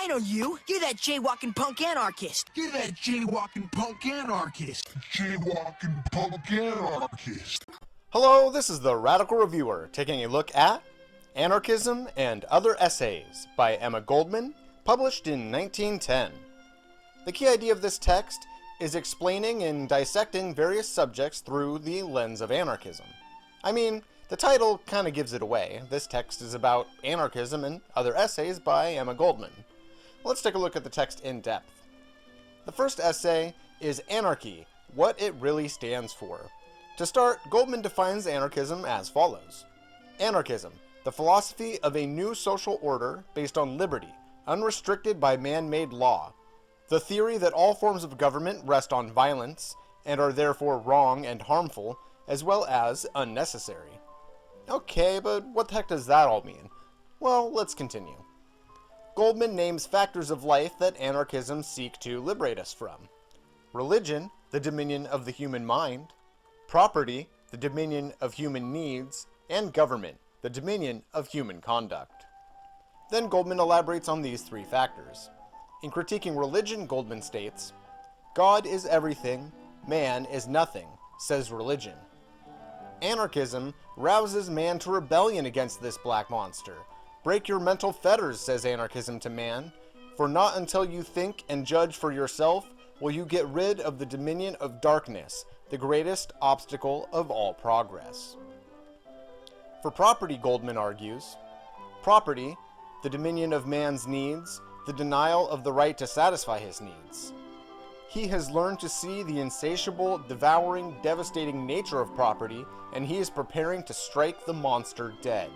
I know you. You're that jaywalking punk anarchist. You're that jaywalking punk anarchist. Jaywalking punk anarchist. Hello, this is the Radical Reviewer, taking a look at Anarchism and Other Essays by Emma Goldman, published in 1910. The key idea of this text is explaining and dissecting various subjects through the lens of anarchism. I mean, the title kind of gives it away. This text is about Anarchism and Other Essays by Emma Goldman. Let's take a look at the text in depth. The first essay is Anarchy, What It Really Stands For. To start, Goldman defines anarchism as follows. Anarchism, the philosophy of a new social order based on liberty, unrestricted by man-made law. The theory that all forms of government rest on violence, and are therefore wrong and harmful, as well as unnecessary. Okay, but what the heck does that all mean? Well, let's continue. Goldman names factors of life that anarchism seek to liberate us from. Religion, the dominion of the human mind. Property, the dominion of human needs. And government, the dominion of human conduct. Then Goldman elaborates on these three factors. In critiquing religion, Goldman states, God is everything, man is nothing, says religion. Anarchism rouses man to rebellion against this black monster. Break your mental fetters, says anarchism to man, for not until you think and judge for yourself will you get rid of the dominion of darkness, the greatest obstacle of all progress. For property, Goldman argues, property, the dominion of man's needs, the denial of the right to satisfy his needs. He has learned to see the insatiable, devouring, devastating nature of property, and he is preparing to strike the monster dead.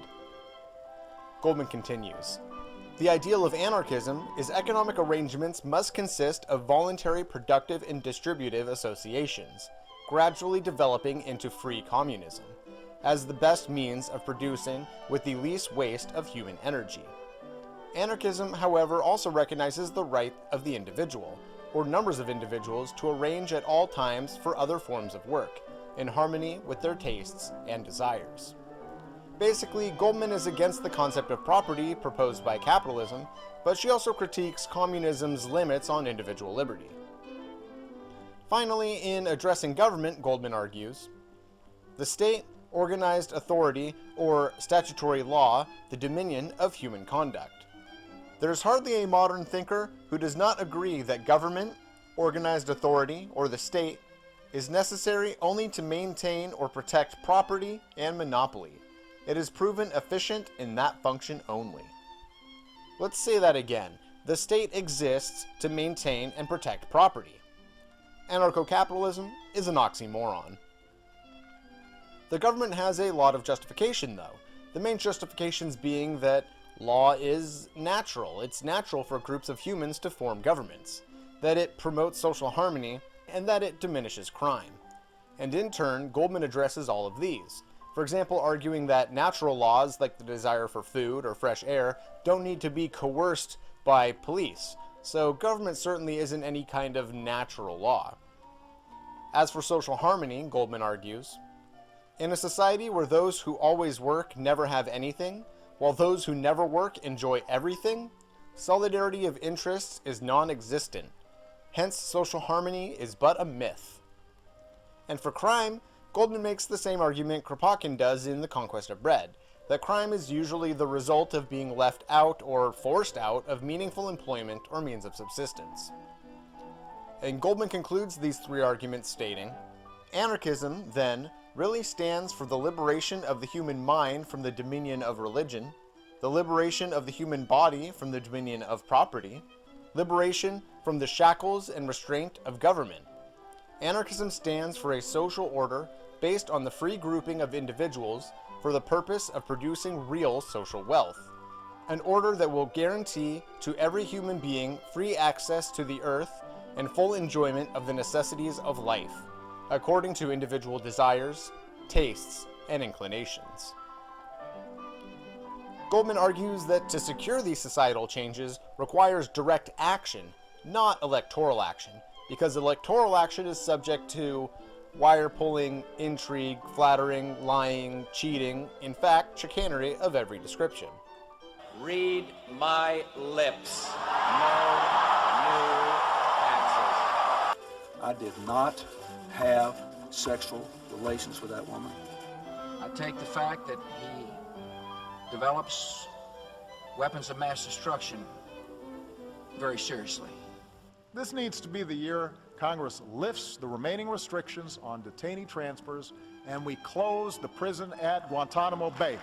Goldman continues, the ideal of anarchism is economic arrangements must consist of voluntary productive and distributive associations, gradually developing into free communism, as the best means of producing with the least waste of human energy. Anarchism, however, also recognizes the right of the individual, or numbers of individuals, to arrange at all times for other forms of work, in harmony with their tastes and desires. Basically, Goldman is against the concept of property proposed by capitalism, but she also critiques communism's limits on individual liberty. Finally, in addressing government, Goldman argues, the state, organized authority, or statutory law, the dominion of human conduct. There is hardly a modern thinker who does not agree that government, organized authority, or the state is necessary only to maintain or protect property and monopoly. It is proven efficient in that function only. Let's say that again. The state exists to maintain and protect property. Anarcho-capitalism is an oxymoron. The government has a lot of justification, though. The main justifications being that law is natural. It's natural for groups of humans to form governments, that it promotes social harmony, and that it diminishes crime. And in turn, Goldman addresses all of these. For example, arguing that natural laws, like the desire for food or fresh air, don't need to be coerced by police, so government certainly isn't any kind of natural law. As for social harmony, Goldman argues, in a society where those who always work never have anything, while those who never work enjoy everything, solidarity of interests is non-existent. Hence, social harmony is but a myth. And for crime, Goldman makes the same argument Kropotkin does in The Conquest of Bread, that crime is usually the result of being left out or forced out of meaningful employment or means of subsistence. And Goldman concludes these three arguments stating, anarchism, then, really stands for the liberation of the human mind from the dominion of religion, the liberation of the human body from the dominion of property, liberation from the shackles and restraint of government. Anarchism stands for a social order based on the free grouping of individuals for the purpose of producing real social wealth, an order that will guarantee to every human being free access to the earth and full enjoyment of the necessities of life, according to individual desires, tastes, and inclinations. Goldman argues that to secure these societal changes requires direct action, not electoral action, because electoral action is subject to wire pulling, intrigue, flattering, lying, cheating, in fact, chicanery of every description. Read my lips. I did not have sexual relations with that woman. I take the fact that he develops weapons of mass destruction very seriously. This needs to be the year Congress lifts the remaining restrictions on detainee transfers and we close the prison at Guantanamo Bay.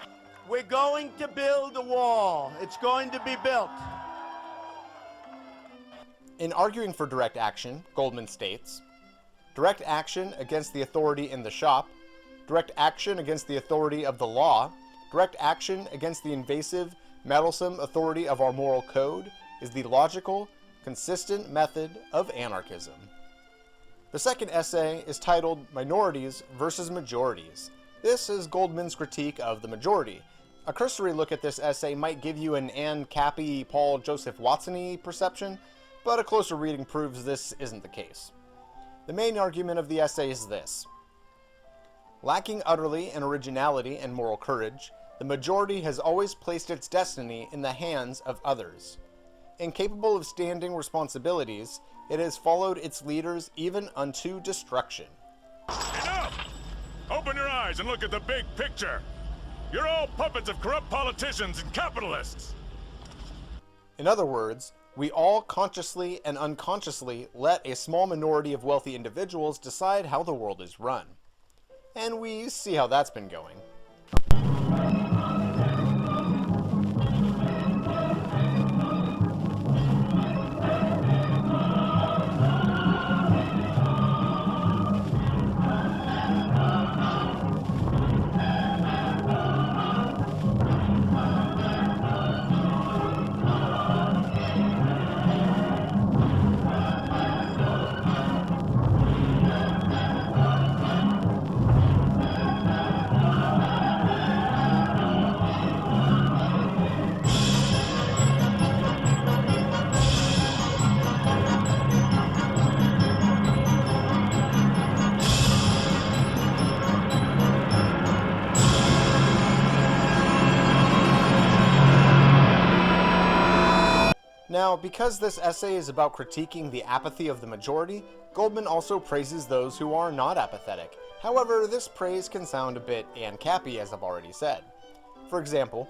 We're going to build a wall. It's going to be built. In arguing for direct action, Goldman states, direct action against the authority in the shop, direct action against the authority of the law, direct action against the invasive, meddlesome authority of our moral code is the logical, consistent method of anarchism. The second essay is titled Minorities versus Majorities. This is Goldman's critique of the majority. A cursory look at this essay might give you an Ann Cappy, Paul Joseph Watson-y perception, but a closer reading proves this isn't the case. The main argument of the essay is this. Lacking utterly in originality and moral courage, the majority has always placed its destiny in the hands of others. Incapable of standing responsibilities, it has followed its leaders even unto destruction. Enough! Open your eyes and look at the big picture. You're all puppets of corrupt politicians and capitalists. In other words, we all consciously and unconsciously let a small minority of wealthy individuals decide how the world is run. And we see how that's been going. Now, because this essay is about critiquing the apathy of the majority, Goldman also praises those who are not apathetic. However, this praise can sound a bit ANCAPy, as I've already said. For example,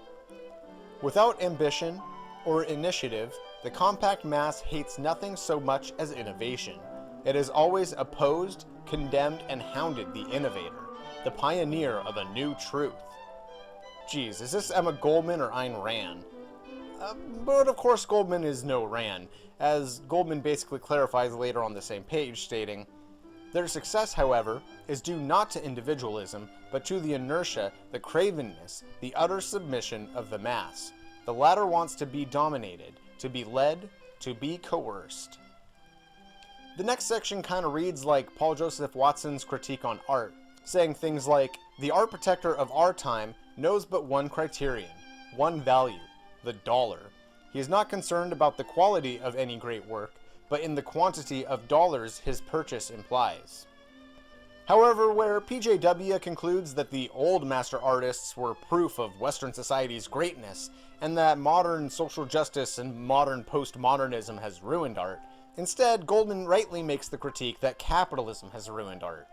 without ambition or initiative, the compact mass hates nothing so much as innovation. It has always opposed, condemned, and hounded the innovator, the pioneer of a new truth. Geez, is this Emma Goldman or Ayn Rand? But of course Goldman is no Rand, as Goldman basically clarifies later on the same page, stating, their success, however, is due not to individualism, but to the inertia, the cravenness, the utter submission of the mass. The latter wants to be dominated, to be led, to be coerced. The next section kind of reads like Paul Joseph Watson's critique on art, saying things like, the art protector of our time knows but one criterion, one value, the dollar. He is not concerned about the quality of any great work, but in the quantity of dollars his purchase implies. However, where PJW concludes that the old master artists were proof of Western society's greatness, and that modern social justice and modern postmodernism has ruined art, instead Goldman rightly makes the critique that capitalism has ruined art.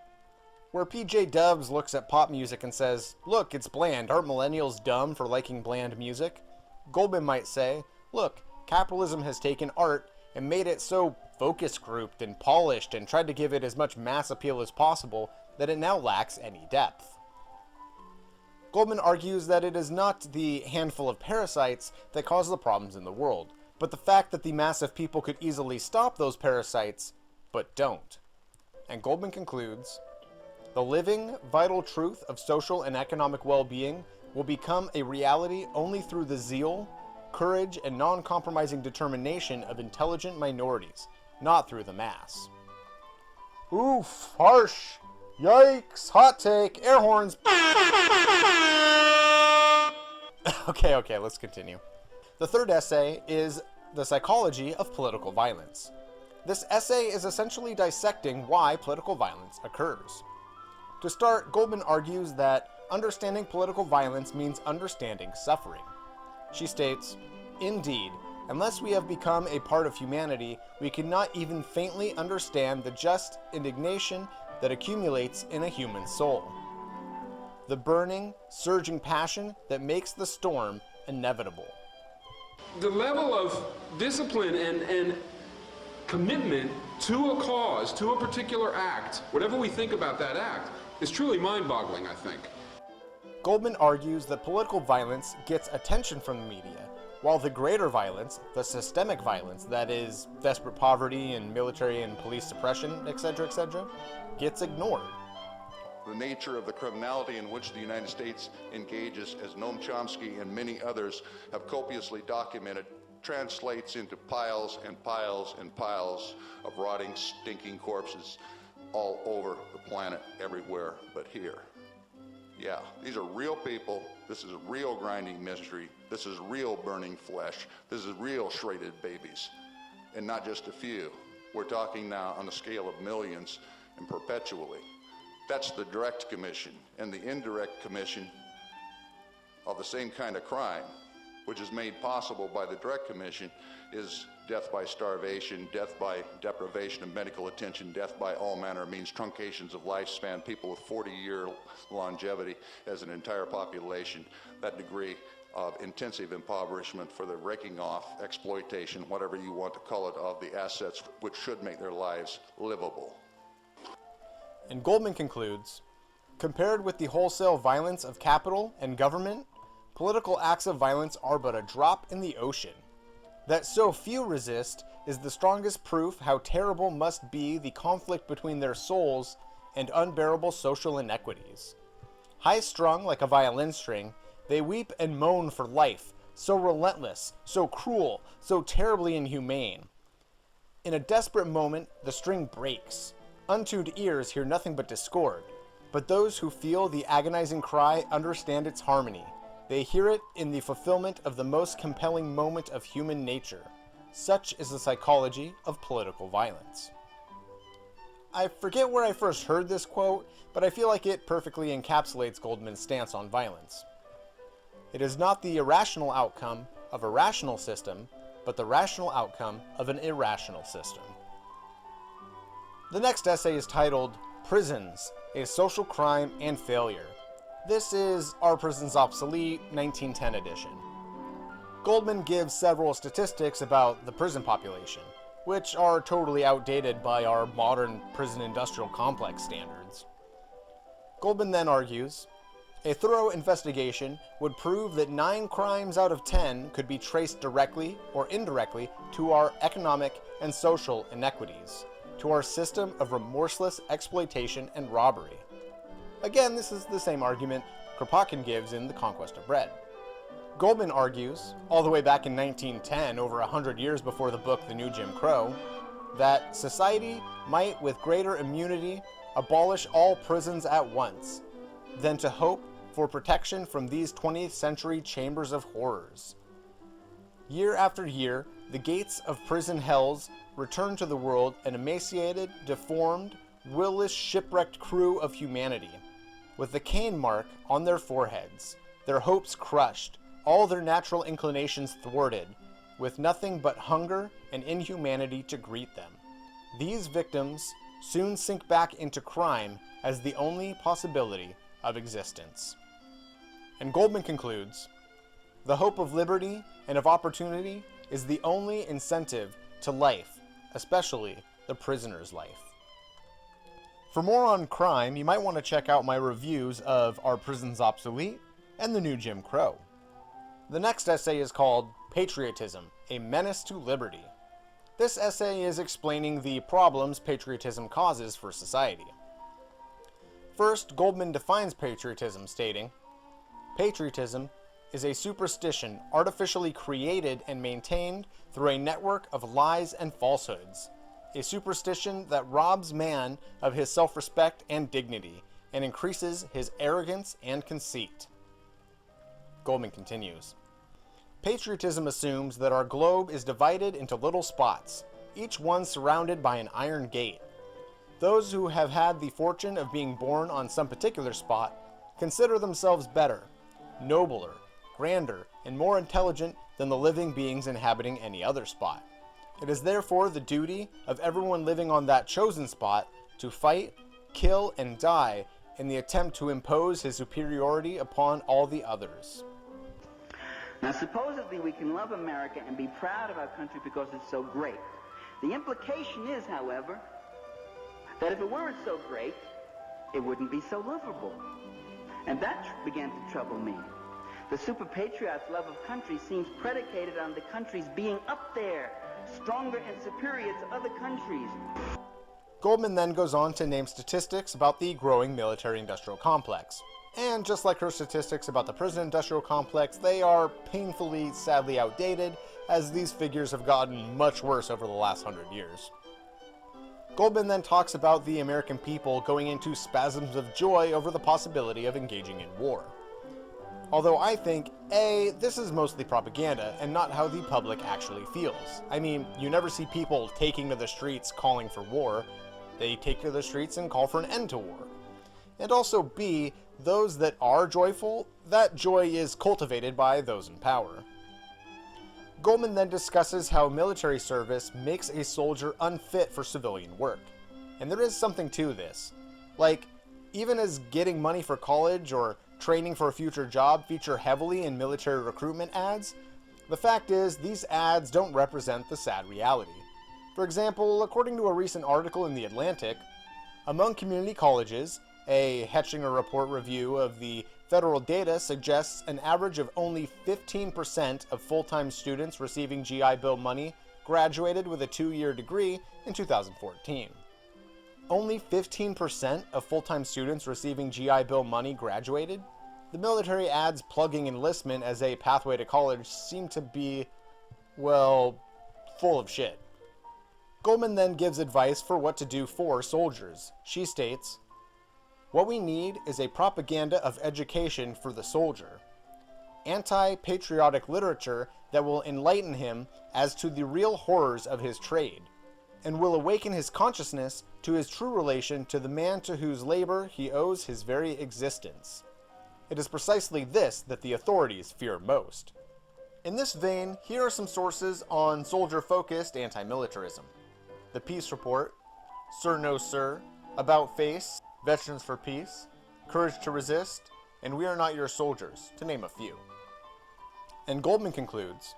Where PJ Dubs looks at pop music and says, look, it's bland, aren't millennials dumb for liking bland music? Goldman might say, look, capitalism has taken art and made it so focus grouped and polished and tried to give it as much mass appeal as possible that it now lacks any depth. Goldman argues that it is not the handful of parasites that cause the problems in the world, but the fact that the mass of people could easily stop those parasites, but don't. And Goldman concludes, the living, vital truth of social and economic well-being will become a reality only through the zeal, courage, and non-compromising determination of intelligent minorities, not through the mass. Oof, harsh, yikes, hot take, air horns. Okay, let's continue. The third essay is The Psychology of Political Violence. This essay is essentially dissecting why political violence occurs. To start, Goldman argues that understanding political violence means understanding suffering. She states, indeed, Unless we have become a part of humanity, we cannot even faintly understand the just indignation that accumulates in a human soul. The burning, surging passion that makes the storm inevitable. The level of discipline and commitment to a cause, to a particular act, whatever we think about that act, is truly mind-boggling, I think. Goldman argues that political violence gets attention from the media, while the greater violence, the systemic violence, that is, desperate poverty and military and police suppression, etc., gets ignored. The nature of the criminality in which the United States engages, as Noam Chomsky and many others have copiously documented, translates into piles and piles and piles of rotting, stinking corpses all over the planet, everywhere but here. Yeah, these are real people. This is real grinding misery. This is real burning flesh. This is real shredded babies, and not just a few. We're talking now on a scale of millions and perpetually. That's the direct commission, and the indirect commission of the same kind of crime, which is made possible by the direct commission, is death by starvation, death by deprivation of medical attention, death by all manner of means, truncations of lifespan, people with 40-year longevity as an entire population, that degree of intensive impoverishment for the raking off, exploitation, whatever you want to call it, of the assets which should make their lives livable. And Goldman concludes, compared with the wholesale violence of capital and government, political acts of violence are but a drop in the ocean. That so few resist is the strongest proof how terrible must be the conflict between their souls and unbearable social inequities. High-strung like a violin string, they weep and moan for life, so relentless, so cruel, so terribly inhumane. In a desperate moment, the string breaks. Untuned ears hear nothing but discord, but those who feel the agonizing cry understand its harmony. They hear it in the fulfillment of the most compelling moment of human nature. Such is the psychology of political violence. I forget where I first heard this quote, but I feel like it perfectly encapsulates Goldman's stance on violence. It is not the irrational outcome of a rational system, but the rational outcome of an irrational system. The next essay is titled Prisons, a Social Crime and Failure. This is Are Prisons Obsolete? 1910 edition. Goldman gives several statistics about the prison population, which are totally outdated by our modern prison industrial complex standards. Goldman then argues, a thorough investigation would prove that 9 crimes out of 10 could be traced directly or indirectly to our economic and social inequities, to our system of remorseless exploitation and robbery. Again, this is the same argument Kropotkin gives in The Conquest of Bread. Goldman argues, all the way back in 1910, over 100 years before the book The New Jim Crow, that society might with greater immunity abolish all prisons at once, than to hope for protection from these 20th century chambers of horrors. Year after year, the gates of prison hells return to the world an emaciated, deformed, will-less, shipwrecked crew of humanity, with the cane mark on their foreheads, their hopes crushed, all their natural inclinations thwarted, with nothing but hunger and inhumanity to greet them. These victims soon sink back into crime as the only possibility of existence. And Goldman concludes, the hope of liberty and of opportunity is the only incentive to life, especially the prisoner's life. For more on crime, you might want to check out my reviews of Are Prisons Obsolete? And The New Jim Crow. The next essay is called Patriotism, a Menace to Liberty. This essay is explaining the problems patriotism causes for society. First, Goldman defines patriotism, stating, patriotism is a superstition artificially created and maintained through a network of lies and falsehoods. A superstition that robs man of his self-respect and dignity, and increases his arrogance and conceit. Goldman continues, patriotism assumes that our globe is divided into little spots, each one surrounded by an iron gate. Those who have had the fortune of being born on some particular spot consider themselves better, nobler, grander, and more intelligent than the living beings inhabiting any other spot. It is therefore the duty of everyone living on that chosen spot to fight, kill, and die in the attempt to impose his superiority upon all the others. Now, supposedly we can love America and be proud of our country because it's so great. The implication is, however, that if it weren't so great, it wouldn't be so lovable. And that began to trouble me. The super patriot's love of country seems predicated on the country's being up there, stronger and superior to other countries. Goldman then goes on to name statistics about the growing military-industrial complex. And just like her statistics about the prison-industrial complex, they are painfully, sadly outdated, as these figures have gotten much worse over the last 100 years. Goldman then talks about the American people going into spasms of joy over the possibility of engaging in war. Although I think, A, this is mostly propaganda and not how the public actually feels. I mean, you never see people taking to the streets calling for war. They take to the streets and call for an end to war. And also B, those that are joyful, that joy is cultivated by those in power. Goldman then discusses how military service makes a soldier unfit for civilian work. And there is something to this. Like, even as getting money for college or training for a future job feature heavily in military recruitment ads, the fact is these ads don't represent the sad reality. For example, according to a recent article in The Atlantic, among community colleges, a Hetchinger Report review of the federal data suggests an average of only 15% of full-time students receiving GI Bill money graduated with a 2-year degree in 2014. Only 15% of full-time students receiving GI Bill money graduated? The military ads plugging enlistment as a pathway to college seem to be, well, full of shit. Goldman then gives advice for what to do for soldiers. She states, "What we need is a propaganda of education for the soldier. Anti-patriotic literature that will enlighten him as to the real horrors of his trade, and will awaken his consciousness to his true relation to the man to whose labor he owes his very existence. It is precisely this that the authorities fear most." In this vein, here are some sources on soldier-focused anti-militarism. The Peace Report, Sir No Sir, About Face, Veterans for Peace, Courage to Resist, and We Are Not Your Soldiers, to name a few. And Goldman concludes,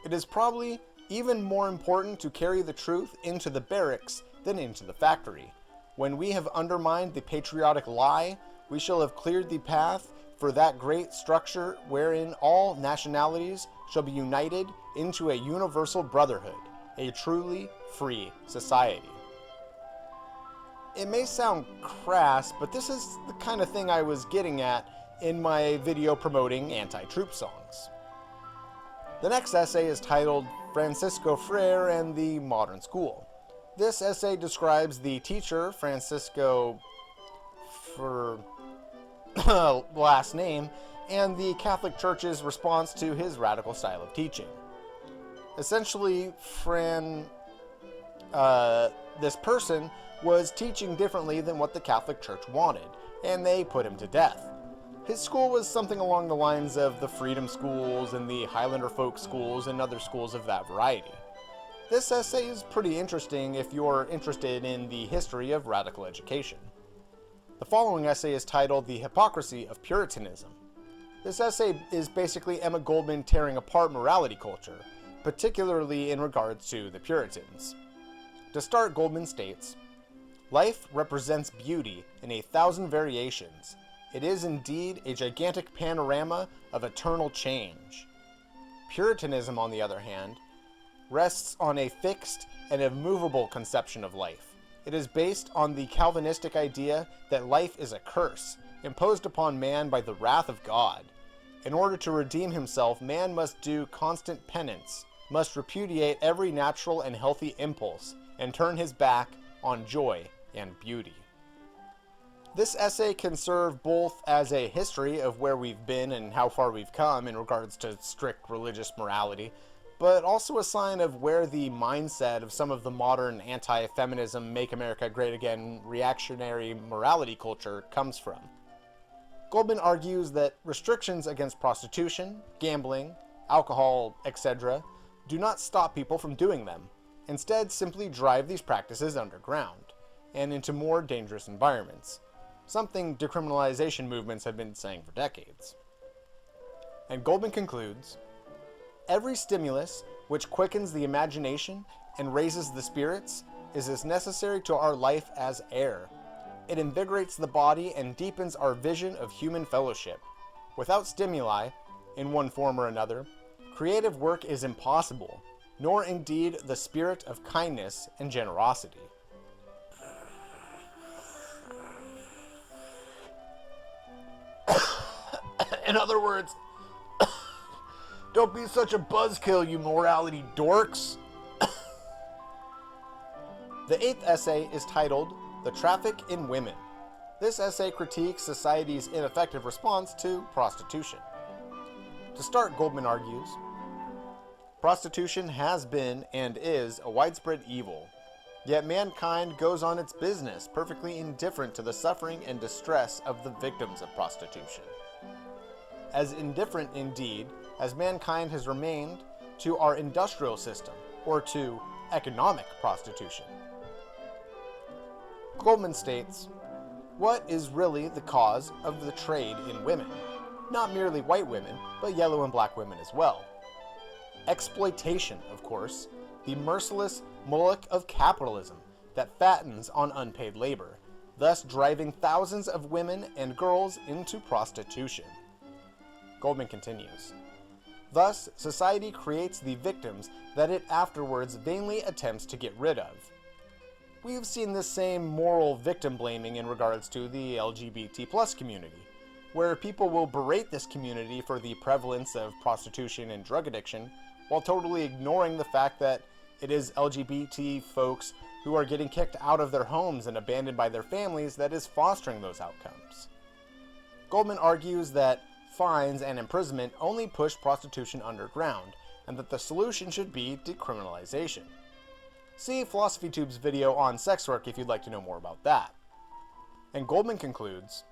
"It is probably even more important to carry the truth into the barracks than into the factory. When we have undermined the patriotic lie, we shall have cleared the path for that great structure wherein all nationalities shall be united into a universal brotherhood, a truly free society." It may sound crass, but this is the kind of thing I was getting at in my video promoting anti-troop songs. The next essay is titled Francisco Frere and the Modern School. This essay describes the teacher, Francisco for last name, and the Catholic Church's response to his radical style of teaching. Essentially, this person was teaching differently than what the Catholic Church wanted, and they put him to death. His school was something along the lines of the Freedom Schools and the Highlander Folk Schools and other schools of that variety. This essay is pretty interesting if you're interested in the history of radical education. The following essay is titled The Hypocrisy of Puritanism. This essay is basically Emma Goldman tearing apart morality culture, particularly in regards to the Puritans. To start, Goldman states, "Life represents beauty in 1,000 variations. It is indeed a gigantic panorama of eternal change. Puritanism, on the other hand, rests on a fixed and immovable conception of life. It is based on the Calvinistic idea that life is a curse, imposed upon man by the wrath of God. In order to redeem himself, man must do constant penance, must repudiate every natural and healthy impulse, and turn his back on joy and beauty." This essay can serve both as a history of where we've been and how far we've come in regards to strict religious morality, but also a sign of where the mindset of some of the modern anti-feminism, Make America Great Again reactionary morality culture comes from. Goldman argues that restrictions against prostitution, gambling, alcohol, etc., do not stop people from doing them. Instead, simply drive these practices underground and into more dangerous environments, something decriminalization movements have been saying for decades. And Goldman concludes, every stimulus which quickens the imagination and raises the spirits is as necessary to our life as air. It invigorates the body and deepens our vision of human fellowship. Without stimuli, in one form or another, creative work is impossible, nor indeed the spirit of kindness and generosity. In other words, don't be such a buzzkill, you morality dorks. The 8th essay is titled, The Traffic in Women. This essay critiques society's ineffective response to prostitution. To start, Goldman argues, prostitution has been and is a widespread evil, yet mankind goes on its business perfectly indifferent to the suffering and distress of the victims of prostitution. As indifferent, indeed, as mankind has remained to our industrial system, or to economic prostitution. Goldman states, what is really the cause of the trade in women? Not merely white women, but yellow and black women as well. Exploitation, of course, the merciless Moloch of capitalism that fattens on unpaid labor, thus driving thousands of women and girls into prostitution. Goldman continues, thus society creates the victims that it afterwards vainly attempts to get rid of. We have seen this same moral victim blaming in regards to the LGBT+ community, where people will berate this community for the prevalence of prostitution and drug addiction, while totally ignoring the fact that it is LGBT folks who are getting kicked out of their homes and abandoned by their families that is fostering those outcomes. Goldman argues that fines and imprisonment only push prostitution underground, and that the solution should be decriminalization. See PhilosophyTube's video on sex work if you'd like to know more about that. And Goldman concludes,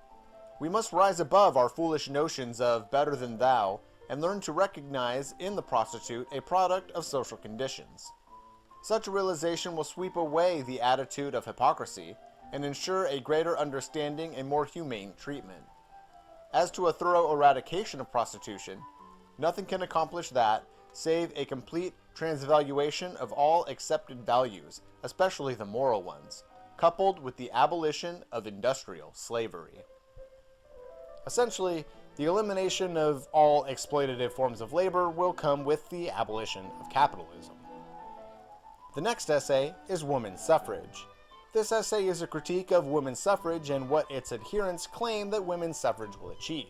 we must rise above our foolish notions of better than thou and learn to recognize in the prostitute a product of social conditions. Such a realization will sweep away the attitude of hypocrisy and ensure a greater understanding and more humane treatment. As to a thorough eradication of prostitution, nothing can accomplish that save a complete transvaluation of all accepted values, especially the moral ones, coupled with the abolition of industrial slavery. Essentially, the elimination of all exploitative forms of labor will come with the abolition of capitalism. The next essay is Women's Suffrage. This essay is a critique of women's suffrage and what its adherents claim that women's suffrage will achieve.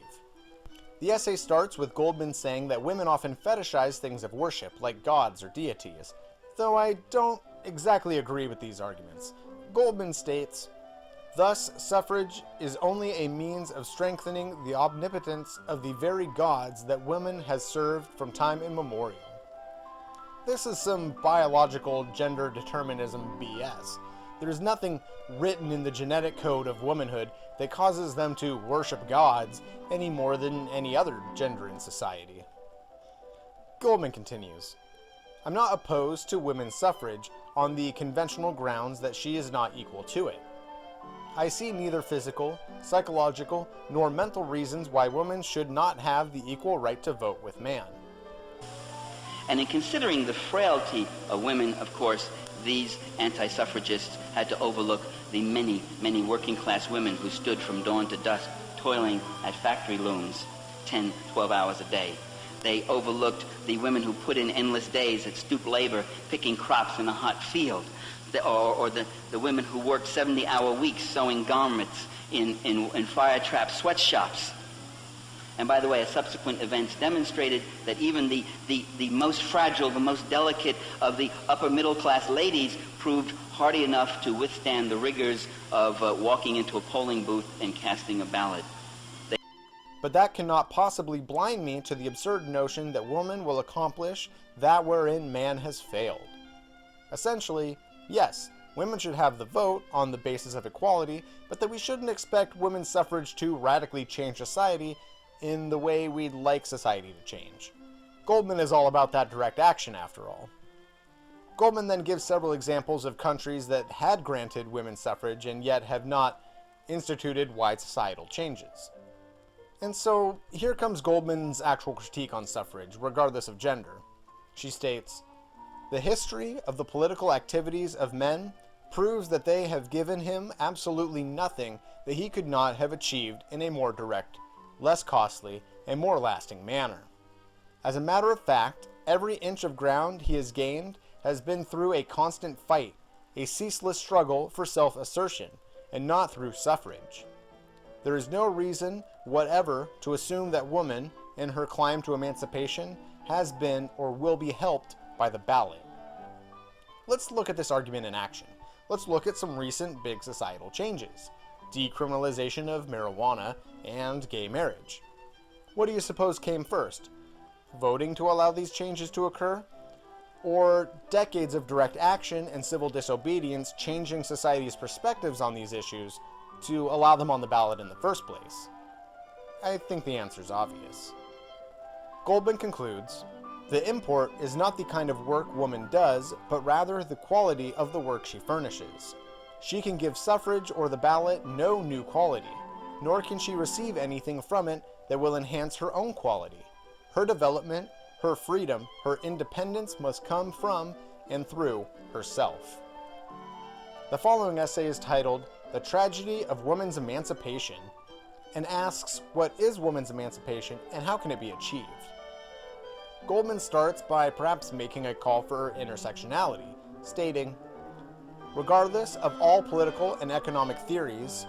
The essay starts with Goldman saying that women often fetishize things of worship, like gods or deities, though I don't exactly agree with these arguments. Goldman states, thus, suffrage is only a means of strengthening the omnipotence of the very gods that women has served from time immemorial. This is some biological gender determinism BS. There is nothing written in the genetic code of womanhood that causes them to worship gods any more than any other gender in society. Goldman continues, I'm not opposed to women's suffrage on the conventional grounds that she is not equal to it. I see neither physical, psychological, nor mental reasons why women should not have the equal right to vote with man. And in considering the frailty of women, of course, these anti-suffragists had to overlook the many, many working-class women who stood from dawn to dusk, toiling at factory looms 10, 12 hours a day. They overlooked the women who put in endless days at stoop labor, picking crops in a hot field, or the women who worked 70-hour weeks sewing garments in fire-trap sweatshops. And by the way, subsequent events demonstrated that even the most fragile, the most delicate of the upper middle class ladies proved hardy enough to withstand the rigors of walking into a polling booth and casting a ballot. But that cannot possibly blind me to the absurd notion that woman will accomplish that wherein man has failed. Essentially, yes, women should have the vote on the basis of equality, but that we shouldn't expect women's suffrage to radically change society in the way we'd like society to change. Goldman is all about that direct action after all. Goldman then gives several examples of countries that had granted women's suffrage and yet have not instituted wide societal changes. And so here comes Goldman's actual critique on suffrage, regardless of gender. She states, "The history of the political activities of men proves that they have given him absolutely nothing that he could not have achieved in a more direct, less costly, and more lasting manner. As a matter of fact, every inch of ground he has gained has been through a constant fight, a ceaseless struggle for self-assertion, and not through suffrage. There is no reason whatever to assume that woman, in her climb to emancipation, has been or will be helped by the ballot." Let's look at this argument in action. Let's look at some recent big societal changes. Decriminalization of marijuana and gay marriage. What do you suppose came first? Voting to allow these changes to occur? Or decades of direct action and civil disobedience changing society's perspectives on these issues to allow them on the ballot in the first place? I think the answer is obvious. Goldman concludes, "The import is not the kind of work woman does, but rather the quality of the work she furnishes. She can give suffrage or the ballot no new quality, nor can she receive anything from it that will enhance her own quality. Her development, her freedom, her independence must come from and through herself." The following essay is titled "The Tragedy of Women's Emancipation," and asks, what is women's emancipation and how can it be achieved? Goldman starts by perhaps making a call for intersectionality, stating, "Regardless of all political and economic theories,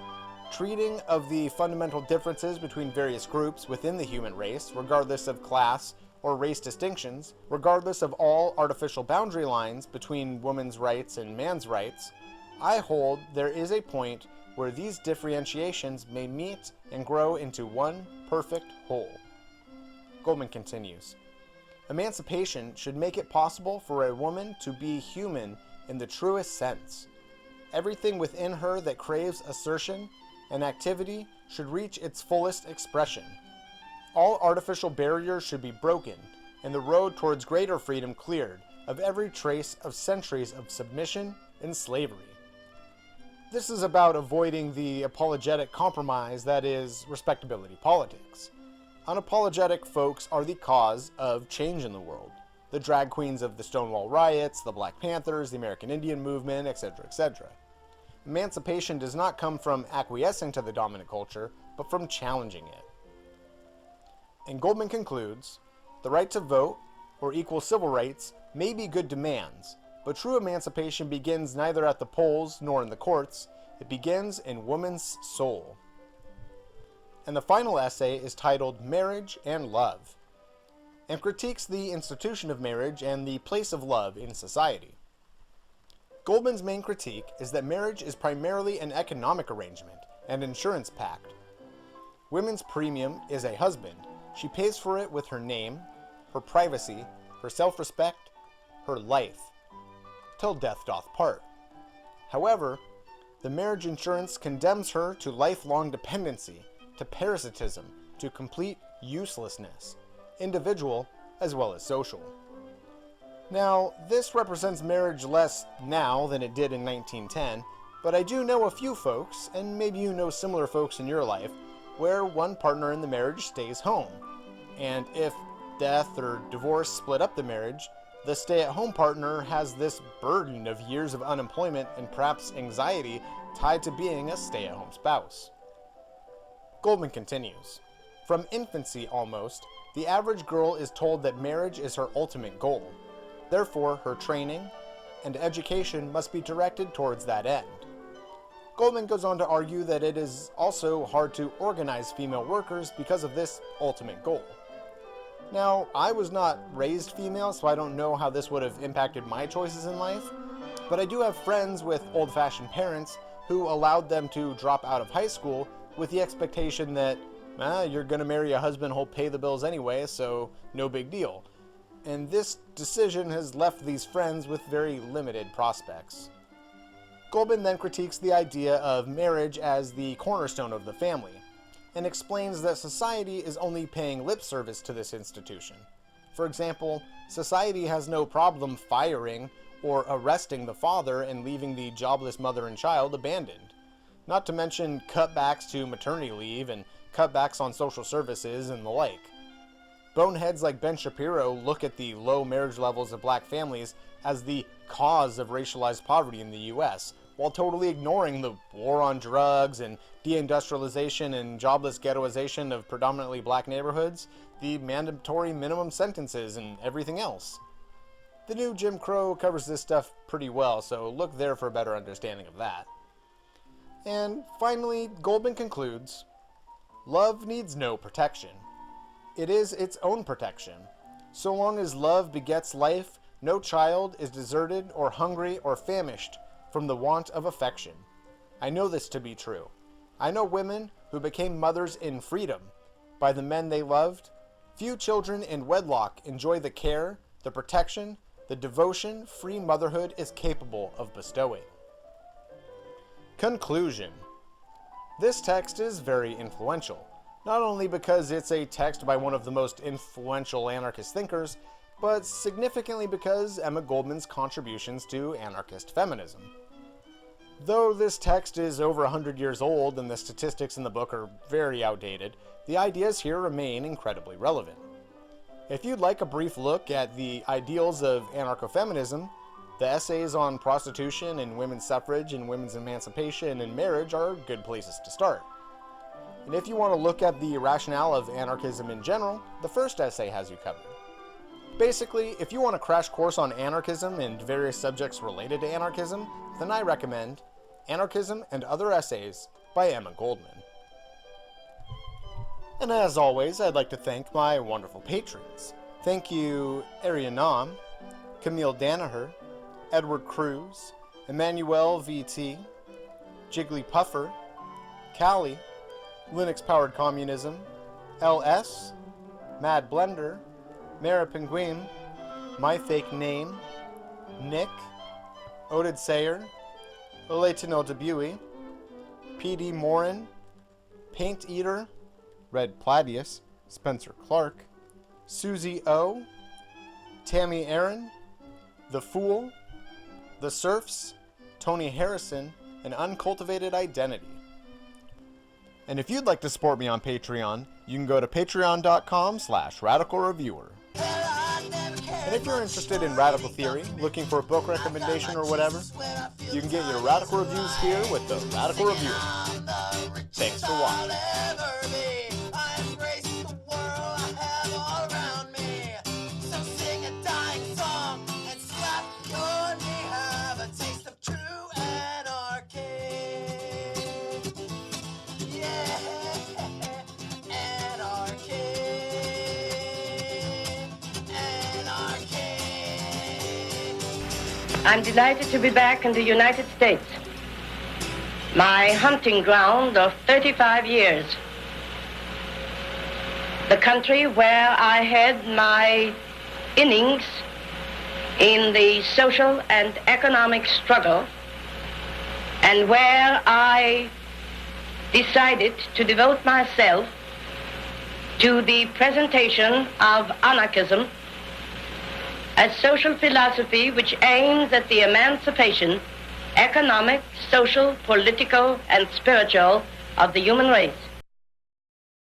treating of the fundamental differences between various groups within the human race, regardless of class or race distinctions, regardless of all artificial boundary lines between women's rights and man's rights, I hold there is a point where these differentiations may meet and grow into one perfect whole." Goldman continues, "Emancipation should make it possible for a woman to be human in the truest sense. Everything within her that craves assertion and activity should reach its fullest expression. All artificial barriers should be broken, and the road towards greater freedom cleared of every trace of centuries of submission and slavery." This is about avoiding the apologetic compromise that is respectability politics. Unapologetic folks are the cause of change in the world. The drag queens of the Stonewall riots, the Black Panthers, the American Indian movement, etc., etc. Emancipation does not come from acquiescing to the dominant culture, but from challenging it. And Goldman concludes, "The right to vote, or equal civil rights, may be good demands, but true emancipation begins neither at the polls nor in the courts. It begins in woman's soul." And the final essay is titled "Marriage and Love," and critiques the institution of marriage and the place of love in society. Goldman's main critique is that marriage is primarily an economic arrangement, an insurance pact. Women's premium is a husband. She pays for it with her name, her privacy, her self-respect, her life, till death doth part. However, the marriage insurance condemns her to lifelong dependency, to parasitism, to complete uselessness, individual as well as social. Now, this represents marriage less now than it did in 1910, but I do know a few folks, and maybe you know similar folks in your life, where one partner in the marriage stays home. And if death or divorce split up the marriage, the stay-at-home partner has this burden of years of unemployment and perhaps anxiety tied to being a stay-at-home spouse. Goldman continues, "From infancy almost, the average girl is told that marriage is her ultimate goal. Therefore, her training and education must be directed towards that end." Goldman goes on to argue that it is also hard to organize female workers because of this ultimate goal. Now, I was not raised female, so I don't know how this would have impacted my choices in life, but I do have friends with old-fashioned parents who allowed them to drop out of high school with the expectation that, you're going to marry a husband who'll pay the bills anyway, so no big deal. And this decision has left these friends with very limited prospects. Goldman then critiques the idea of marriage as the cornerstone of the family, and explains that society is only paying lip service to this institution. For example, society has no problem firing or arresting the father and leaving the jobless mother and child abandoned. Not to mention cutbacks to maternity leave and cutbacks on social services and the like. Boneheads like Ben Shapiro look at the low marriage levels of black families as the cause of racialized poverty in the US, while totally ignoring the war on drugs and deindustrialization and jobless ghettoization of predominantly black neighborhoods, the mandatory minimum sentences, and everything else. The new Jim Crow covers this stuff pretty well, so look there for a better understanding of that. And finally, Goldman concludes, love needs no protection. It is its own protection. So long as love begets life, no child is deserted or hungry or famished from the want of affection. I know this to be true. I know women who became mothers in freedom by the men they loved. Few children in wedlock enjoy the care, the protection, the devotion free motherhood is capable of bestowing. Conclusion. This text is very influential, not only because it's a text by one of the most influential anarchist thinkers, but significantly because Emma Goldman's contributions to anarchist feminism. Though this text is over 100 years old and the statistics in the book are very outdated, the ideas here remain incredibly relevant. If you'd like a brief look at the ideals of anarcho-feminism, the essays on prostitution and women's suffrage and women's emancipation and marriage are good places to start. And if you want to look at the rationale of anarchism in general, the first essay has you covered. Basically, if you want a crash course on anarchism and various subjects related to anarchism, then I recommend Anarchism and Other Essays by Emma Goldman. And as always, I'd like to thank my wonderful patrons. Thank you, Arianam, Camille Danaher, Edward Cruz, Emmanuel VT, Jiggly Puffer, Callie, Linux Powered Communism, LS, Mad Blender, Mara Penguin, My Fake Name, Nick, Oded Sayer, Oletino Debui, PD Morin, Paint Eater, Red Pladius, Spencer Clark, Susie O, Tammy Aaron, The Fool, The Surfs, Tony Harrison, and Uncultivated Identity. And if you'd like to support me on Patreon, you can go to patreon.com/radicalreviewer. And if you're interested in radical theory, looking for a book recommendation or whatever, you can get your radical reviews here with the Radical Reviewer. Thanks for watching. I'm delighted to be back in the United States, my hunting ground of 35 years, the country where I had my innings in the social and economic struggle, and where I decided to devote myself to the presentation of anarchism, a social philosophy which aims at the emancipation, economic, social, political, and spiritual of the human race.